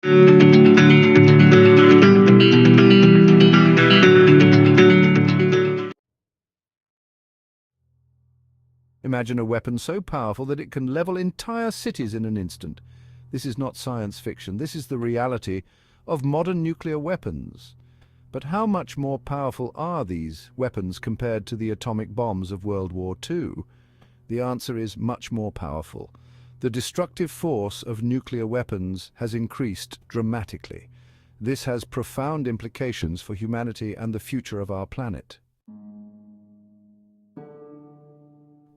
Imagine a weapon so powerful that it can level entire cities in an instant. This is not science fiction. This is the reality of modern nuclear weapons. But how much more powerful are these weapons compared to the atomic bombs of World War II? The answer is much more powerful. The destructive force of nuclear weapons has increased dramatically. This has profound implications for humanity and the future of our planet.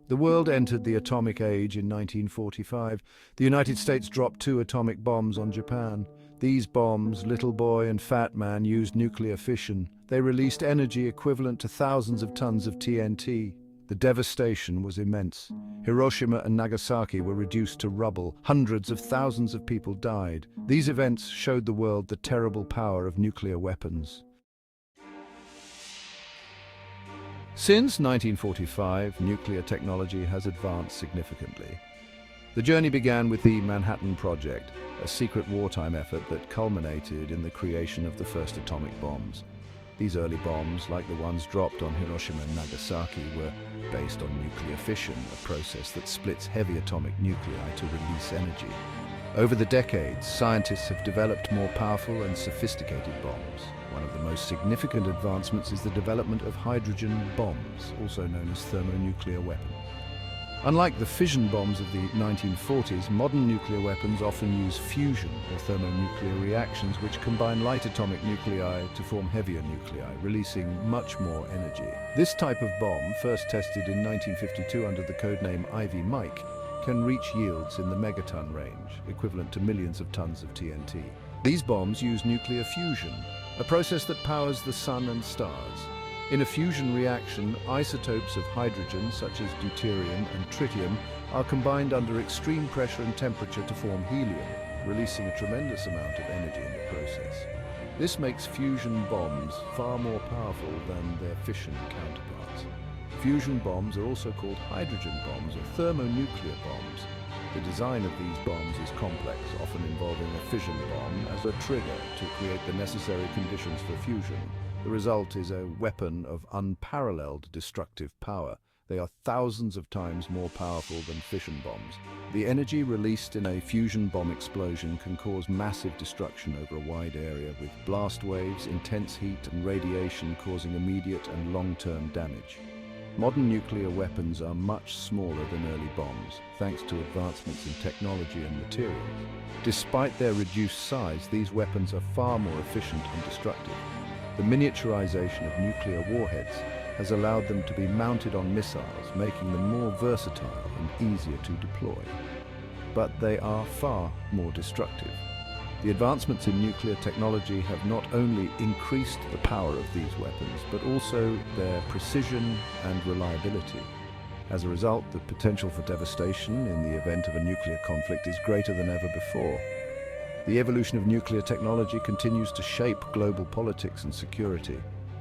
The world entered the atomic age in 1945. The United States dropped 2 atomic bombs on Japan. These bombs, Little Boy and Fat Man, used nuclear fission. They released energy equivalent to thousands of tons of TNT. The devastation was immense. Hiroshima and Nagasaki were reduced to rubble. Hundreds of thousands of people died. These events showed the world the terrible power of nuclear weapons. Since 1945, nuclear technology has advanced significantly. The journey began with the Manhattan Project, a secret wartime effort that culminated in the creation of the first atomic bombs. These early bombs, like the ones dropped on Hiroshima and Nagasaki, were based on nuclear fission, a process that splits heavy atomic nuclei to release energy. Over the decades, scientists have developed more powerful and sophisticated bombs. One of the most significant advancements is the development of hydrogen bombs, also known as thermonuclear weapons. Unlike the fission bombs of the 1940s, modern nuclear weapons often use fusion or thermonuclear reactions which combine light atomic nuclei to form heavier nuclei, releasing much more energy. This type of bomb, first tested in 1952 under the codename Ivy Mike, can reach yields in the megaton range, equivalent to millions of tons of TNT. These bombs use nuclear fusion, a process that powers the sun and stars. In a fusion reaction, isotopes of hydrogen, such as deuterium and tritium, are combined under extreme pressure and temperature to form helium, releasing a tremendous amount of energy in the process. This makes fusion bombs far more powerful than their fission counterparts. Fusion bombs are also called hydrogen bombs or thermonuclear bombs. The design of these bombs is complex, often involving a fission bomb as a trigger to create the necessary conditions for fusion. The result is a weapon of unparalleled destructive power. They are thousands of times more powerful than fission bombs. The energy released in a fusion bomb explosion can cause massive destruction over a wide area, with blast waves, intense heat, and radiation causing immediate and long-term damage. Modern nuclear weapons are much smaller than early bombs, thanks to advancements in technology and materials. Despite their reduced size, these weapons are far more efficient and destructive. The miniaturization of nuclear warheads has allowed them to be mounted on missiles, making them more versatile and easier to deploy. But they are far more destructive. The advancements in nuclear technology have not only increased the power of these weapons, but also their precision and reliability. As a result, the potential for devastation in the event of a nuclear conflict is greater than ever before. The evolution of nuclear technology continues to shape global politics and security,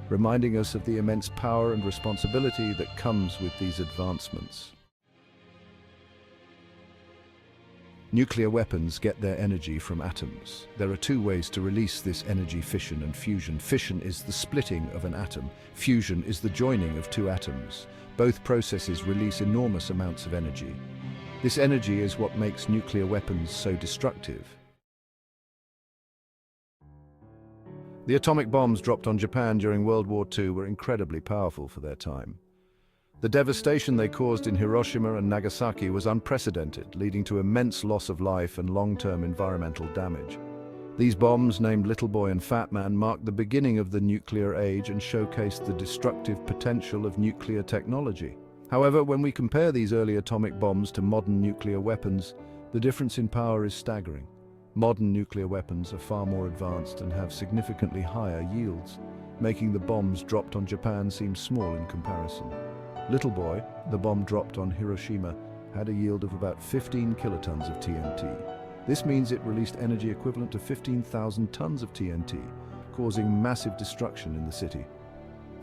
reminding us of the immense power and responsibility that comes with these advancements. Nuclear weapons get their energy from atoms. There are 2 ways to release this energy: fission and fusion. Fission is the splitting of an atom. Fusion is the joining of 2 atoms. Both processes release enormous amounts of energy. This energy is what makes nuclear weapons so destructive. The atomic bombs dropped on Japan during World War II were incredibly powerful for their time. The devastation they caused in Hiroshima and Nagasaki was unprecedented, leading to immense loss of life and long-term environmental damage. These bombs, named Little Boy and Fat Man, marked the beginning of the nuclear age and showcased the destructive potential of nuclear technology. However, when we compare these early atomic bombs to modern nuclear weapons, the difference in power is staggering. Modern nuclear weapons are far more advanced and have significantly higher yields, making the bombs dropped on Japan seem small in comparison. Little Boy, the bomb dropped on Hiroshima, had a yield of about 15 kilotons of TNT. This means it released energy equivalent to 15,000 tons of TNT, causing massive destruction in the city.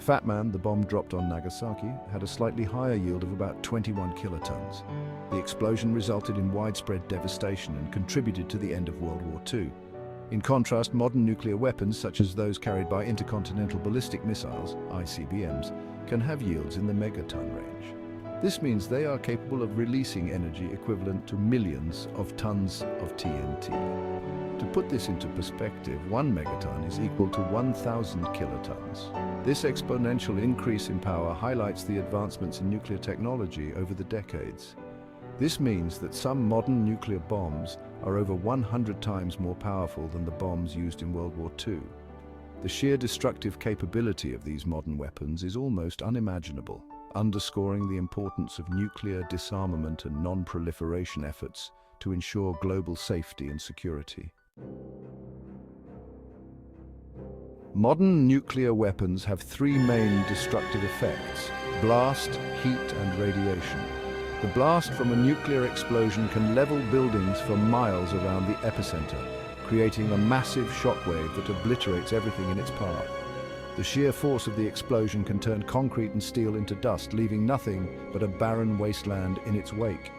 Fat Man, the bomb dropped on Nagasaki, had a slightly higher yield of about 21 kilotons. The explosion resulted in widespread devastation and contributed to the end of World War II. In contrast, modern nuclear weapons, such as those carried by intercontinental ballistic missiles, ICBMs, can have yields in the megaton range. This means they are capable of releasing energy equivalent to millions of tons of TNT. To put this into perspective, 1 megaton is equal to 1,000 kilotons. This exponential increase in power highlights the advancements in nuclear technology over the decades. This means that some modern nuclear bombs are over 100 times more powerful than the bombs used in World War II. The sheer destructive capability of these modern weapons is almost unimaginable, underscoring the importance of nuclear disarmament and non-proliferation efforts to ensure global safety and security. Modern nuclear weapons have three main destructive effects: blast, heat, and radiation. The blast from a nuclear explosion can level buildings for miles around the epicenter, creating a massive shockwave that obliterates everything in its path. The sheer force of the explosion can turn concrete and steel into dust, leaving nothing but a barren wasteland in its wake.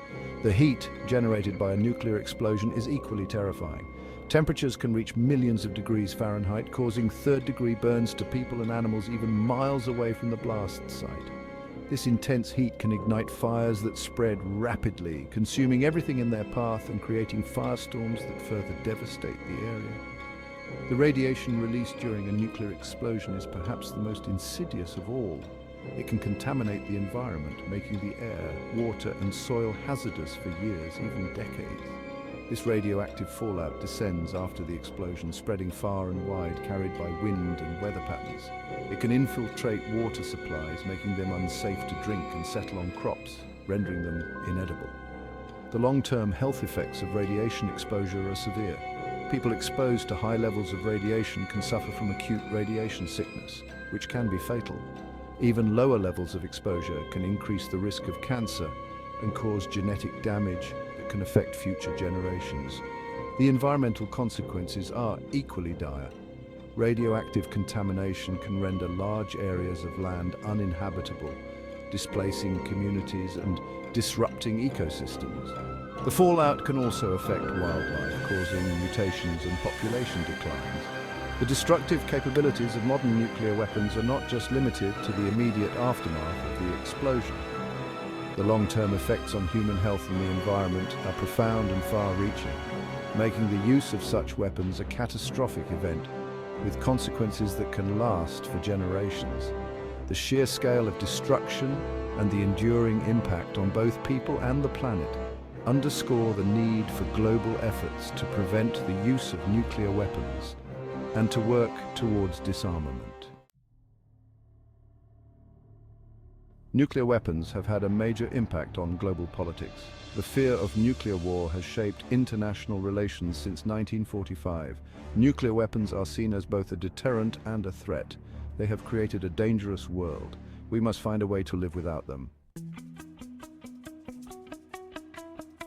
The heat generated by a nuclear explosion is equally terrifying. Temperatures can reach millions of degrees Fahrenheit, causing third-degree burns to people and animals even miles away from the blast site. This intense heat can ignite fires that spread rapidly, consuming everything in their path and creating firestorms that further devastate the area. The radiation released during a nuclear explosion is perhaps the most insidious of all. It can contaminate the environment, making the air, water, and soil hazardous for years, even decades. This radioactive fallout descends after the explosion, spreading far and wide, carried by wind and weather patterns. It can infiltrate water supplies, making them unsafe to drink and settle on crops, rendering them inedible. The long-term health effects of radiation exposure are severe. People exposed to high levels of radiation can suffer from acute radiation sickness, which can be fatal. Even lower levels of exposure can increase the risk of cancer and cause genetic damage that can affect future generations. The environmental consequences are equally dire. Radioactive contamination can render large areas of land uninhabitable, displacing communities and disrupting ecosystems. The fallout can also affect wildlife, causing mutations and population declines. The destructive capabilities of modern nuclear weapons are not just limited to the immediate aftermath of the explosion. The long-term effects on human health and the environment are profound and far-reaching, making the use of such weapons a catastrophic event with consequences that can last for generations. The sheer scale of destruction and the enduring impact on both people and the planet underscore the need for global efforts to prevent the use of nuclear weapons and to work towards disarmament. Nuclear weapons have had a major impact on global politics. The fear of nuclear war has shaped international relations since 1945. Nuclear weapons are seen as both a deterrent and a threat. They have created a dangerous world. We must find a way to live without them.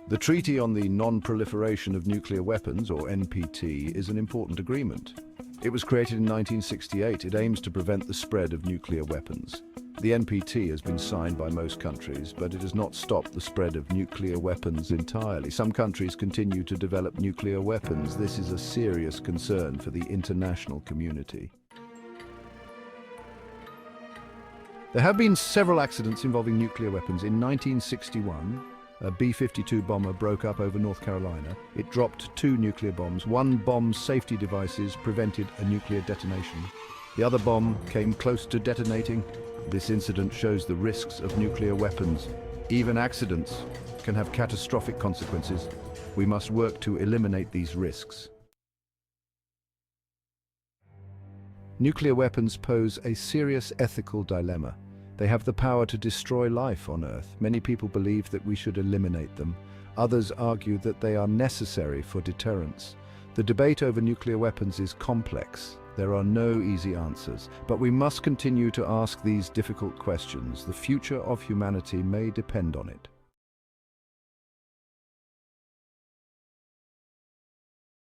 The Treaty on the Non-Proliferation of Nuclear Weapons, or NPT, is an important agreement. It was created in 1968. It aims to prevent the spread of nuclear weapons. The NPT has been signed by most countries, but it has not stopped the spread of nuclear weapons entirely. Some countries continue to develop nuclear weapons. This is a serious concern for the international community. There have been several accidents involving nuclear weapons. In 1961, a B-52 bomber broke up over North Carolina. It dropped 2 nuclear bombs. One bomb's safety devices prevented a nuclear detonation. The other bomb came close to detonating. This incident shows the risks of nuclear weapons. Even accidents can have catastrophic consequences. We must work to eliminate these risks. Nuclear weapons pose a serious ethical dilemma. They have the power to destroy life on Earth. Many people believe that we should eliminate them. Others argue that they are necessary for deterrence. The debate over nuclear weapons is complex. There are no easy answers, but we must continue to ask these difficult questions. The future of humanity may depend on it.